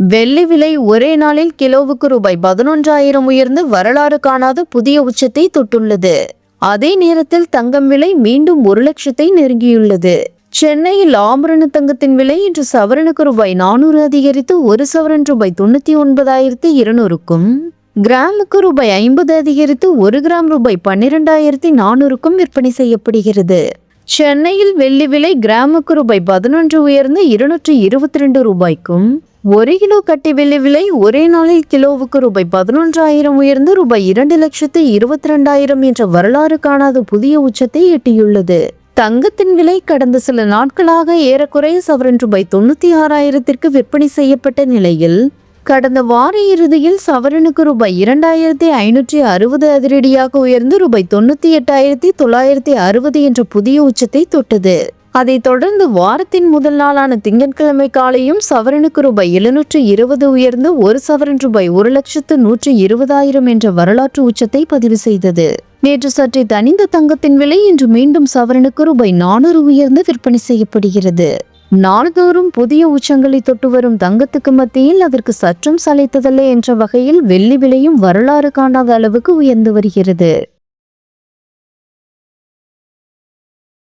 வெள்ளி விலை ஒரே நாளில் கிலோவுக்கு ரூபாய் 11,000 உயர்ந்து வரலாறு காணாத புதிய உச்சத்தை தொட்டுள்ளது. அதே நேரத்தில் தங்கம் விலை மீண்டும் 1 லட்சத்தை நெருங்கியுள்ளது. சென்னையில் ஆபரண தங்கத்தின் விலை இன்று சவரனுக்கு ரூபாய் 400 அதிகரித்து 1 சவரன் ரூபாய் 99,200க்கும், கிராமுக்கு ரூபாய் 50 அதிகரித்து 1 கிராம் ரூபாய் 12,400க்கும் விற்பனை செய்யப்படுகிறது. சென்னையில் வெள்ளி விலை கிராமுக்கு ரூபாய் 11 உயர்ந்து 222 ரூபாய்க்கும், 1 கிலோ கட்டி வெள்ளி விலை ஒரே நாளில் கிலோவுக்கு ரூபாய் 11,000 உயர்ந்து ரூபாய் 2,22,000 என்ற வரலாறு காணாத புதிய உச்சத்தை எட்டியுள்ளது. தங்கத்தின் விலை கடந்த சில நாட்களாக ஏறக்குறைய சவரன் ரூபாய் 96,000ற்கு விற்பனை செய்யப்பட்ட நிலையில், கடந்த வார இறுதியில் சவரனுக்கு ரூபாய் 2,560 அதிரடியாக உயர்ந்து ரூபாய் 98,960 என்ற புதிய உச்சத்தை தொட்டது. அதைத் தொடர்ந்து வாரத்தின் முதல் நாளான திங்கட்கிழமை காலையும் சவரனுக்கு ரூபாய் 720 உயர்ந்து 1 சவரன் ரூபாய் 1,120,000 என்ற வரலாற்று உச்சத்தை பதிவு செய்தது. நேற்று சற்றே தனிந்த தங்கத்தின் விலை இன்று மீண்டும் சவரனுக்கு ரூபாய் 400 உயர்ந்து விற்பனை செய்யப்படுகிறது. நாள்தோறும் புதிய உச்சங்களை தொட்டு வரும் தங்கத்துக்கு மத்தியில் அதற்கு சற்றும் சளைத்ததல்ல என்ற வகையில் வெள்ளி விலையும் வரலாறு காணாத அளவுக்கு உயர்ந்து வருகிறது.